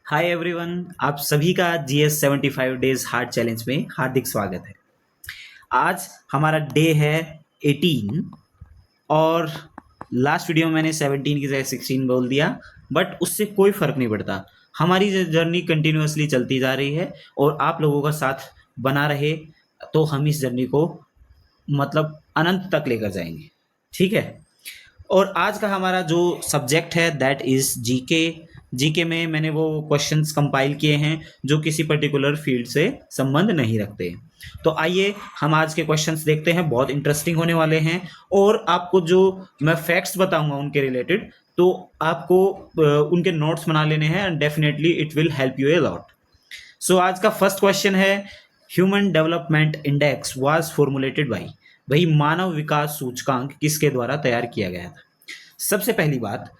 Hi everyone, आप सभी का GS 75 डेज हार्ड चैलेंज में हार्दिक स्वागत है। आज हमारा डे है 18 और लास्ट वीडियो में मैंने 17 की जगह 16 बोल दिया, बट उससे कोई फ़र्क नहीं पड़ता। हमारी जर्नी कंटिन्यूअसली चलती जा रही है और आप लोगों का साथ बना रहे तो हम इस जर्नी को मतलब अनंत तक लेकर जाएंगे। ठीक है। और आज का हमारा जो सब्जेक्ट है दैट इज़ जीके। जीके में मैंने वो क्वेश्चंस कंपाइल किए हैं जो किसी पर्टिकुलर फील्ड से संबंध नहीं रखते। तो आइए हम आज के क्वेश्चंस देखते हैं, बहुत इंटरेस्टिंग होने वाले हैं। और आपको जो मैं फैक्ट्स बताऊंगा उनके रिलेटेड, तो आपको उनके नोट्स बना लेने हैं and definitely it will help you a lot. So आज का फर्स्ट क्वेश्चन है, human development index was formulated by. भाई, मानव विकास सूचकांक किसके द्वारा तैयार किया गया था? सबसे पहली बात,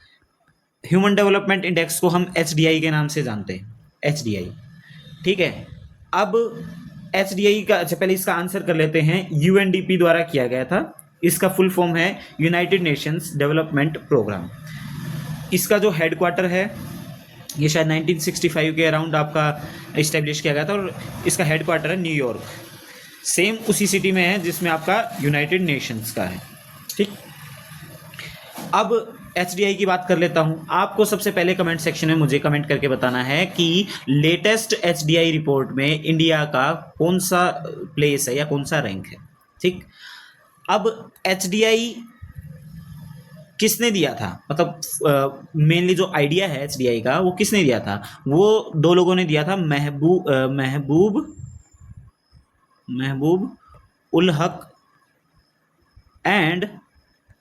ह्यूमन डेवलपमेंट इंडेक्स को हम HDI के नाम से जानते हैं। HDI, ठीक है। अब HDI का, अच्छा पहले इसका आंसर कर लेते हैं। UNDP द्वारा किया गया था। इसका फुल फॉर्म है यूनाइटेड नेशंस डेवलपमेंट प्रोग्राम। इसका जो हेडक्वार्टर है ये शायद 1965 के अराउंड आपका इस्टेब्लिश किया गया था और इसका हेडक्वार्टर है न्यूयॉर्क। सेम उसी सिटी में है जिसमें आपका यूनाइटेड नेशंस का है। ठीक। अब HDI की बात कर लेता हूं। आपको सबसे पहले कमेंट सेक्शन में मुझे कमेंट करके बताना है कि लेटेस्ट HDI रिपोर्ट में इंडिया का कौन सा प्लेस है या कौन सा रैंक है। ठीक। अब HDI किसने दिया था, मतलब मेनली जो आइडिया है HDI का वो किसने दिया था? वो दो लोगों ने दिया था, महबूब उल हक एंड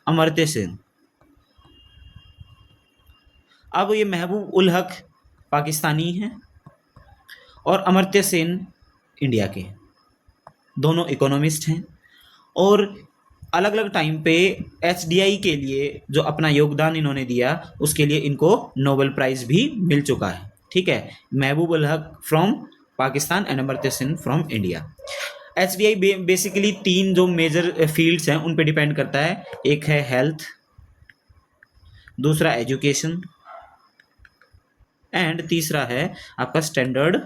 अमर्त्य सेन। अब ये महबूब उल हक पाकिस्तानी हैं और अमर्त्य सेन इंडिया के हैं। दोनों इकोनॉमिस्ट हैं और अलग अलग टाइम पे HDI के लिए जो अपना योगदान इन्होंने दिया उसके लिए इनको नोबेल प्राइज भी मिल चुका है। ठीक है। महबूब ul Haq from Pakistan and Amartya sent from India. HDI basically तीन जो मेजर फील्ड्स हैं उन पे डिपेंड करता है। एक है हेल्थ, दूसरा एजुकेशन एंड तीसरा है आपका स्टैंडर्ड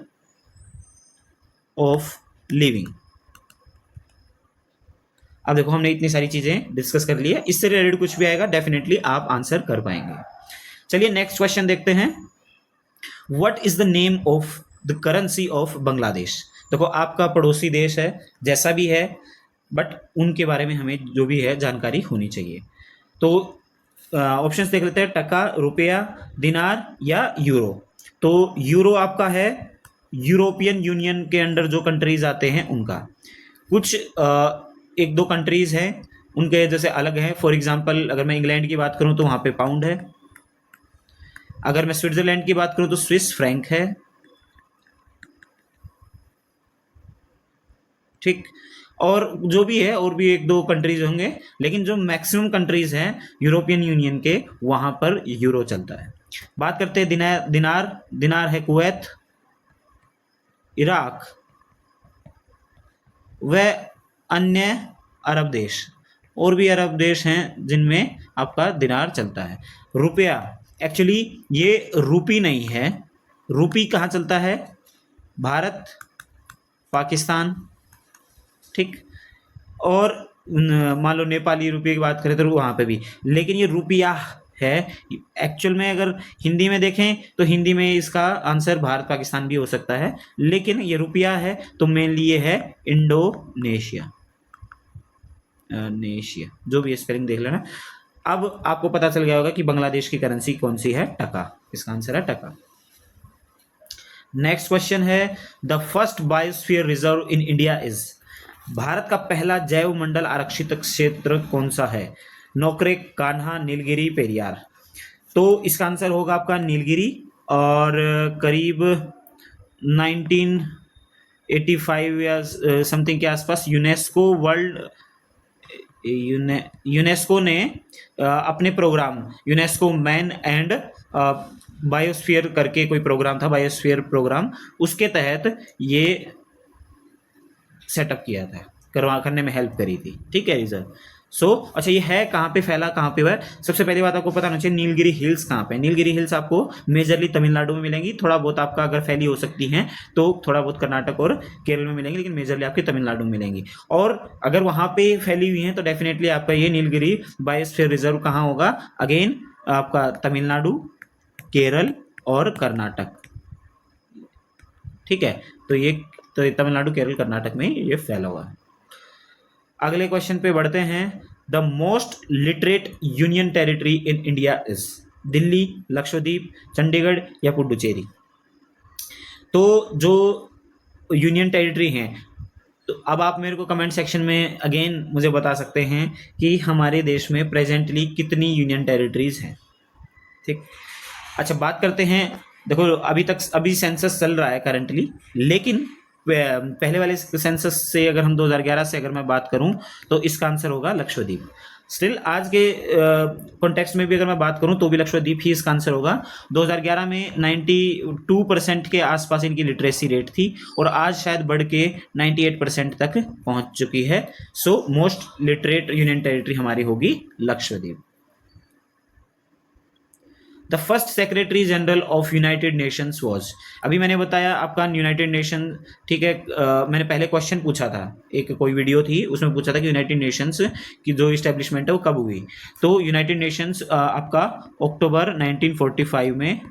ऑफ लिविंग। अब देखो, हमने इतनी सारी चीजें डिस्कस कर ली है, इससे रिलेटेड कुछ भी आएगा डेफिनेटली आप आंसर कर पाएंगे। चलिए नेक्स्ट क्वेश्चन देखते हैं। What is the name of the currency of Bangladesh? देखो, आपका पड़ोसी देश है जैसा भी है, बट उनके बारे में हमें जो भी है जानकारी होनी चाहिए। तो ऑप्शंस देख लेते हैं, टका, रुपया, दिनार या यूरो। तो यूरो आपका है यूरोपियन यूनियन के अंडर जो कंट्रीज आते हैं उनका। कुछ एक दो कंट्रीज हैं उनके जैसे अलग हैं। फॉर एग्जांपल अगर मैं इंग्लैंड की बात करूं तो वहाँ पे पाउंड है। अगर मैं स्विट्जरलैंड की बात करूं तो स्विस फ्रैंक है। ठीक। और जो भी है और भी एक दो कंट्रीज होंगे, लेकिन जो मैक्सिमम कंट्रीज हैं यूरोपियन यूनियन के वहाँ पर यूरो चलता है। बात करते हैं दिनार है कुवैत, इराक व अन्य अरब देश। और भी अरब देश हैं जिनमें आपका दिनार चलता है। रुपया, एक्चुअली ये रूपी नहीं है। रूपी कहाँ चलता है? भारत, पाकिस्तान। ठीक। और मान लो नेपाली रुपये की बात करें तो वहाँ पे भी, लेकिन ये रुपया है। एक्चुअल में अगर हिंदी में देखें तो हिंदी में इसका आंसर भारत पाकिस्तान भी हो सकता है, लेकिन ये रुपया है तो मेनली ये है इंडोनेशिया। नेशिया, जो भी स्पेलिंग देख लेना। अब आपको पता चल गया होगा कि बांग्लादेश की करेंसी कौन सी है, टका। इसका आंसर है टका। नेक्स्ट क्वेश्चन है, the first biosphere reserve in India is. Bharat का पहला जैव मंडल आरक्षित क्षेत्र कौन सा है? नोकरे, कान्हा, नीलगिरी, पेरियार। तो इसका आंसर होगा आपका नीलगिरी। और करीब 1985 या समथिंग के आसपास यूनेस्को ने अपने programme, UNESCO man and biosphere करके कोई प्रोग्राम था, बायोस्फीयर प्रोग्राम, उसके तहत ये सेटअप किया था, करने में हेल्प करी थी। ठीक है रिजर्व। अच्छा ये है कहाँ पे फैला, कहाँ पे हुआ है? सबसे पहली बात आपको पता होना चाहिए नीलगिरी हिल्स कहाँ पे। नीलगिरी हिल्स आपको मेजरली तमिलनाडु में मिलेंगी, थोड़ा बहुत आपका अगर फैली हो सकती हैं तो थोड़ा बहुत कर्नाटक और केरल में मिलेंगी, लेकिन मेजरली आपकी तमिलनाडु में मिलेंगी। और अगर वहाँ पे फैली हुई हैं तो डेफिनेटली आपका ये नीलगिरी बायोस्फीयर रिजर्व कहाँ होगा? अगेन आपका तमिलनाडु, केरल और कर्नाटक, ठीक है। तो ये तमिलनाडु, केरल, कर्नाटक में ये फैला हुआ है। अगले क्वेश्चन पे बढ़ते हैं। The most literate union territory in India is Delhi, Lakshadweep, Chandigarh या पुडुचेरी? तो जो यूनियन टेरिटरी हैं, तो अब आप मेरे को कमेंट सेक्शन में अगेन मुझे बता सकते हैं कि हमारे देश में प्रेजेंटली कितनी यूनियन टेरिटरीज हैं, ठीक। अच्छा बात करते हैं, देखो अभी सेंसस चल रहा है करंटली, लेकिन पहले वाले सेंसस से अगर हम 2011 से अगर मैं बात करूं तो इसका आंसर होगा लक्षद्वीप। स्टिल आज के कॉन्टेक्स्ट में भी अगर मैं बात करूं तो भी लक्षद्वीप ही इसका आंसर होगा। 2011 में 92% के आसपास इनकी लिटरेसी रेट थी और आज शायद बढ़ के 98% तक पहुंच चुकी है। So most literate union territory हमारी होगी Lakshadweep. The first secretary general of United Nations was, अभी मैंने बताया आपका यूनाइटेड नेशन, ठीक है। मैंने पहले क्वेश्चन पूछा था, एक कोई वीडियो थी उसमें पूछा था कि यूनाइटेड नेशंस की जो इस्टेब्लिशमेंट है वो कब हुई। तो यूनाइटेड नेशंस आपका अक्टूबर 1945 में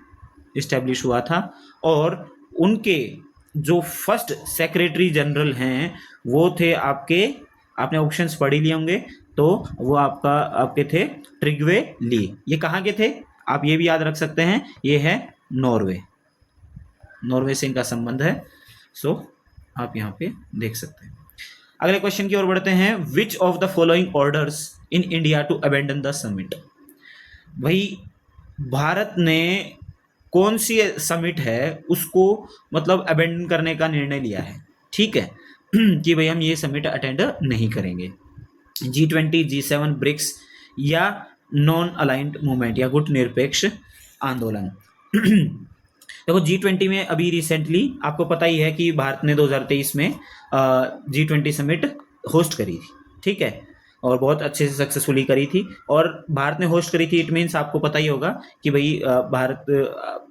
इस्टेब्लिश हुआ था और उनके जो फर्स्ट सेक्रेटरी जनरल हैं वो थे आपके, आपने ऑप्शंस पढ़ ही लिए होंगे, तो वो आपके थे ट्रिग्वे ली। ये कहाँ के थे आप ये भी याद रख सकते हैं, ये है नॉर्वे से इनका संबंध है। सो आप यहाँ पे देख सकते हैं। अगले क्वेश्चन की ओर बढ़ते हैं। Which of the following orders in India to abandon the summit? भाई भारत ने कौन सी समिट है उसको मतलब अबेंडन करने का निर्णय लिया है, ठीक है कि भाई हम ये समिट अटेंड नहीं करेंगे। G20, G7, ब्रिक्स या नॉन अलाइंड मूवमेंट या गुट निरपेक्ष आंदोलन। देखो G20 में अभी रिसेंटली आपको पता ही है कि भारत ने 2023 में G20 समिट होस्ट करी थी, ठीक है, और बहुत अच्छे से सक्सेसफुली करी थी। और भारत ने होस्ट करी थी, इट मीन्स आपको पता ही होगा कि भाई भारत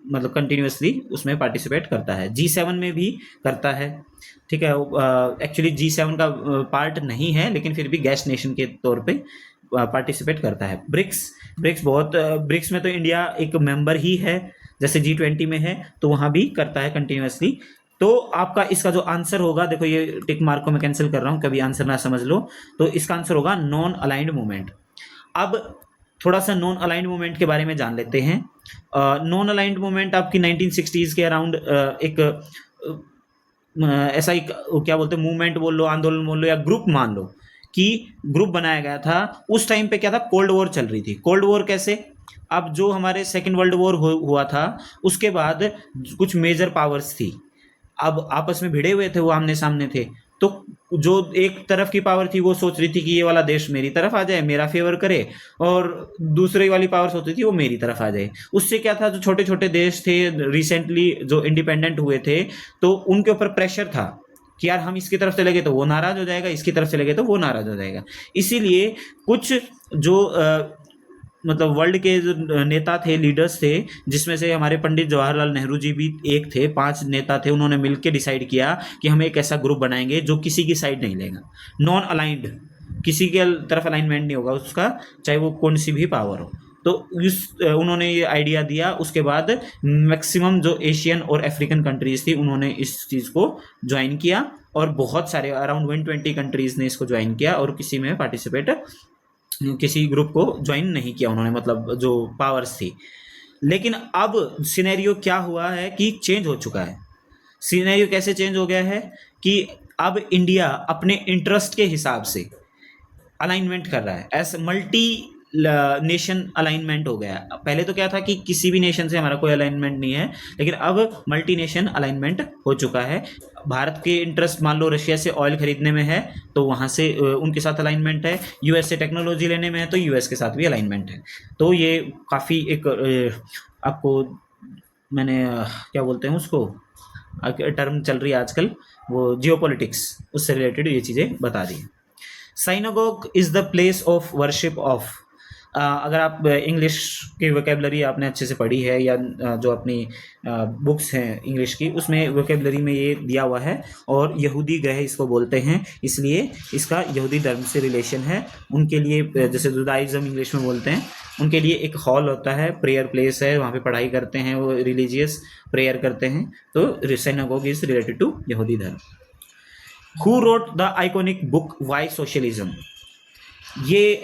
मतलब कंटिन्यूसली उसमें पार्टिसिपेट करता है। G7 में भी करता है, ठीक है। एक्चुअली G7 का पार्ट नहीं है, लेकिन फिर भी गेस्ट नेशन के तौर पे पार्टिसिपेट करता है। ब्रिक्स में तो इंडिया एक मेंबर ही है, जैसे G20 में है तो वहाँ भी करता है कंटिन्यूसली। तो आपका इसका जो आंसर होगा, देखो ये टिक मार्क को मैं कैंसिल कर रहा हूँ, कभी आंसर ना समझ लो, तो इसका आंसर होगा नॉन अलाइंड मूवमेंट। अब थोड़ा सा नॉन अलाइंड मूवमेंट के बारे में जान लेते हैं। नॉन अलाइंड मूवमेंट आपकी 1960s के अराउंड एक ऐसा एक क्या बोलते हैं मूवमेंट बोल लो, आंदोलन बोल लो या ग्रुप मान लो कि ग्रुप बनाया गया था। उस टाइम पे क्या था, कोल्ड वॉर चल रही थी। कोल्ड वॉर कैसे, अब जो हमारे सेकेंड वर्ल्ड वॉर हुआ था उसके बाद कुछ मेजर पावर्स थी, अब आपस में भिड़े हुए थे, वो आमने सामने थे। तो जो एक तरफ की पावर थी वो सोच रही थी कि ये वाला देश मेरी तरफ आ जाए, मेरा फेवर करे, और दूसरी वाली पावर सोच रही थी वो मेरी तरफ आ जाए। उससे क्या था, जो छोटे छोटे देश थे रिसेंटली जो इंडिपेंडेंट हुए थे, तो उनके ऊपर प्रेशर था कि यार हम इसकी तरफ चले गए तो वो नाराज हो जाएगा, इसकी तरफ चले गए तो वो नाराज हो जाएगा। इसीलिए कुछ जो मतलब वर्ल्ड के जो नेता थे, लीडर्स थे, जिसमें से हमारे पंडित जवाहरलाल नेहरू जी भी एक थे, 5 नेता थे, उन्होंने मिलकर डिसाइड किया कि हम एक ऐसा ग्रुप बनाएंगे जो किसी की साइड नहीं लेगा, नॉन अलाइंड, किसी के तरफ अलाइनमेंट नहीं होगा उसका, चाहे वो कौन सी भी पावर हो। तो उन्होंने ये आइडिया दिया। उसके बाद मैक्सिमम जो एशियन और अफ्रीकन कंट्रीज थी उन्होंने इस चीज़ को ज्वाइन किया, और बहुत सारे अराउंड 120 कंट्रीज ने इसको ज्वाइन किया, और किसी में पार्टिसिपेट, किसी ग्रुप को ज्वाइन नहीं किया उन्होंने, मतलब जो पावर्स थी। लेकिन अब सिनेरियो क्या हुआ है कि चेंज हो चुका है। सिनेरियो कैसे चेंज हो गया है कि अब इंडिया अपने इंटरेस्ट के हिसाब से अलाइनमेंट कर रहा है, एस मल्टी नेशन अलाइनमेंट हो गया। पहले तो क्या था कि किसी भी नेशन से हमारा कोई अलाइनमेंट नहीं है, लेकिन अब मल्टी नेशन अलाइनमेंट हो चुका है। भारत के इंटरेस्ट मान लो रशिया से ऑयल खरीदने में है तो वहाँ से उनके साथ अलाइनमेंट है, यूएस से टेक्नोलॉजी लेने में है तो यूएस के साथ भी अलाइनमेंट है। तो ये काफ़ी एक आपको मैंने क्या बोलते हैं उसको, टर्म चल रही है आजकल, वो जियोपॉलिटिक्स, उससे रिलेटेड ये चीज़ें बता दी। Synagogue is the place of worship of. अगर आप इंग्लिश की वोकेबलरी आपने अच्छे से पढ़ी है या जो अपनी बुक्स हैं इंग्लिश की उसमें वोकेबलरी में ये दिया हुआ है, और यहूदी गृह इसको बोलते हैं, इसलिए इसका यहूदी धर्म से रिलेशन है। उनके लिए जैसे जुदाइज्म इंग्लिश में बोलते हैं, उनके लिए एक हॉल होता है, प्रेयर प्लेस है, वहाँ पे पढ़ाई करते हैं, वो रिलीजियस प्रेयर करते हैं। तो सिनागोग इज रिलेटेड टू यहूदी धर्म। Who wrote the iconic book why socialism? ये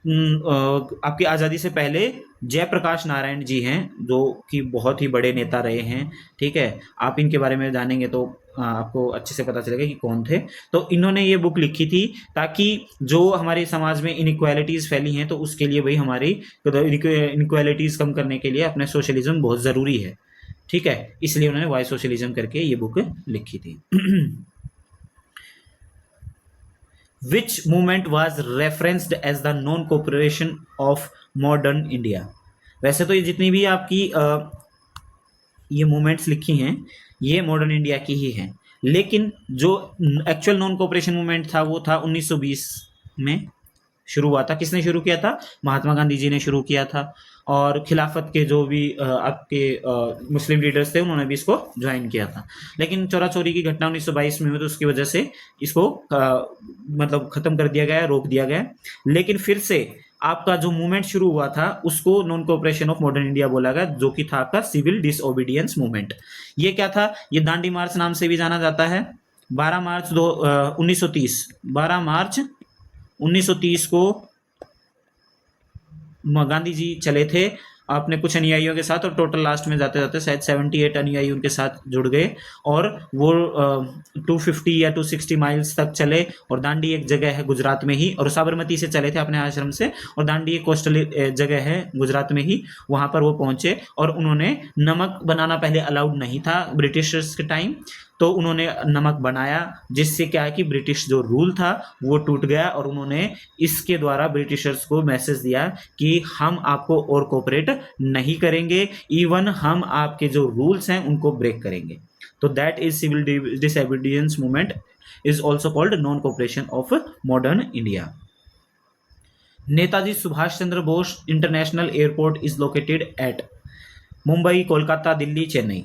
आपकी आज़ादी से पहले जयप्रकाश नारायण जी हैं, जो कि बहुत ही बड़े नेता रहे हैं। ठीक है, आप इनके बारे में जानेंगे तो आपको अच्छे से पता चलेगा कि कौन थे। तो इन्होंने ये बुक लिखी थी ताकि जो हमारे समाज में इनइक्वालिटीज़ फैली हैं तो उसके लिए भाई हमारी इनइक्वालिटीज़ कम करने के लिए अपने सोशलिज्म बहुत ज़रूरी है। ठीक है, इसलिए उन्होंने वाई सोशलिज्म करके ये बुक लिखी थी। Which movement was referenced as the non-cooperation of modern India? वैसे तो ये जितनी भी आपकी ये मूवमेंट्स लिखी हैं ये मॉडर्न इंडिया की ही हैं, लेकिन जो एक्चुअल नॉन कोऑपरेशन मूवमेंट था वो था 1920 में शुरू हुआ था। किसने शुरू किया था? महात्मा गांधी जी ने शुरू किया था, और खिलाफत के जो भी आपके मुस्लिम लीडर्स थे उन्होंने भी इसको ज्वाइन किया था। लेकिन चोरा चोरी की घटना 1922 में हुई तो उसकी वजह से इसको मतलब ख़त्म कर दिया गया, रोक दिया गया। लेकिन फिर से आपका जो मूवमेंट शुरू हुआ था उसको non cooperation of modern India बोला गया, जो कि था आपका सिविल डिसओबीडियंस मूवमेंट। ये क्या था? ये दांडी मार्च नाम से भी जाना जाता है। 12 मार्च 1930 को गांधी जी चले थे अपने कुछ अनुयायियों के साथ, और टोटल लास्ट में जाते जाते शायद 78 अनुयायी उनके साथ जुड़ गए, और वो 250 या 260 माइल्स तक चले। और दांडी एक जगह है गुजरात में ही, और साबरमती से चले थे अपने आश्रम से, और दांडी एक कोस्टल जगह है गुजरात में ही, वहाँ पर वो पहुँचे। और उन्होंने नमक बनाना पहले अलाउड नहीं था ब्रिटिशर्स के टाइम, तो उन्होंने नमक बनाया, जिससे क्या है कि ब्रिटिश जो रूल था वो टूट गया, और उन्होंने इसके द्वारा ब्रिटिशर्स को मैसेज दिया कि हम आपको और कोऑपरेट नहीं करेंगे, इवन हम आपके जो रूल्स हैं उनको ब्रेक करेंगे। तो that is civil disobedience movement is also called non cooperation of modern India. Netaji Subhash Chandra Bose international airport is located at Mumbai, Kolkata, Delhi, Chennai.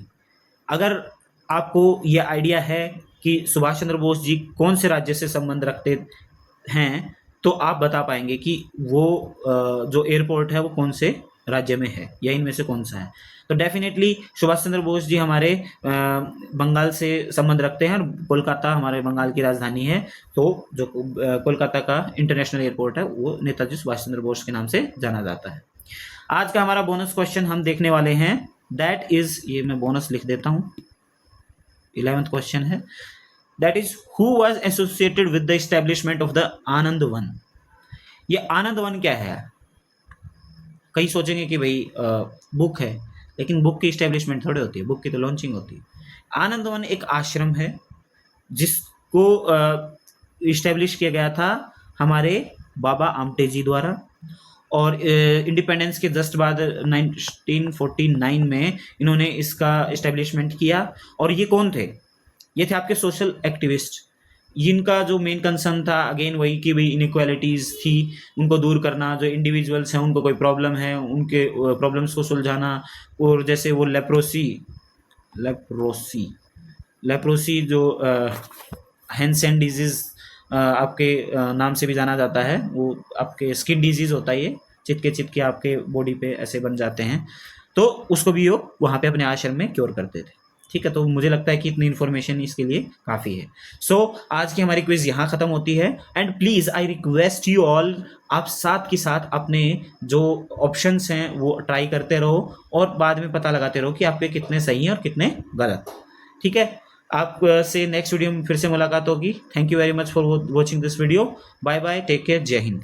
अगर आपको ये आइडिया है कि सुभाष चंद्र बोस जी कौन से राज्य से संबंध रखते हैं, तो आप बता पाएंगे कि वो जो एयरपोर्ट है वो कौन से राज्य में है, या इनमें से कौन सा है। तो डेफिनेटली सुभाष चंद्र बोस जी हमारे बंगाल से संबंध रखते हैं, और कोलकाता हमारे बंगाल की राजधानी है। तो जो कोलकाता का इंटरनेशनल एयरपोर्ट है वो नेताजी सुभाष चंद्र बोस के नाम से जाना जाता है। आज का हमारा बोनस क्वेश्चन हम देखने वाले हैं, दैट इज, ये मैं बोनस लिख देता हूँ, 11th क्वेश्चन है, that is who was associated with the establishment of the Anand one. ये आनंद वन क्या है? कई सोचेंगे कि भाई बुक है, लेकिन बुक की एस्टेब्लिशमेंट थोड़ी होती है, बुक की तो लॉन्चिंग होती है। आनंद वन एक आश्रम है जिसको इस्टेब्लिश किया गया था हमारे बाबा आमटे जी द्वारा, और इंडिपेंडेंस के जस्ट बाद 1949 में इन्होंने इसका इस्टेब्लिशमेंट किया। और ये कौन थे? ये थे आपके सोशल एक्टिविस्ट। इनका जो मेन कंसर्न था अगेन वही कि भाई इनइक्वालिटीज़ थी, उनको दूर करना, जो इंडिविजुअल्स हैं उनको कोई प्रॉब्लम है उनके प्रॉब्लम्स को सुलझाना। और जैसे वो लेप्रोसी जो हैंसेन डिजीज़ आपके नाम से भी जाना जाता है, वो आपके स्किन डिजीज़ होता है, ये चिपके आपके बॉडी पे ऐसे बन जाते हैं, तो उसको भी वो वहाँ पे अपने आश्रम में क्योर करते थे। ठीक है, तो मुझे लगता है कि इतनी इन्फॉर्मेशन इसके लिए काफ़ी है। सो आज की हमारी क्विज यहाँ ख़त्म होती है, and please I request you all, आप साथ के साथ अपने जो ऑप्शंस हैं वो ट्राई करते रहो, और बाद में पता लगाते रहो कि आपके कितने सही हैं और कितने गलत। ठीक है, आपसे नेक्स्ट वीडियो में फिर से मुलाकात होगी। Thank you very much for watching this video. Bye bye, take care, Jai Hind.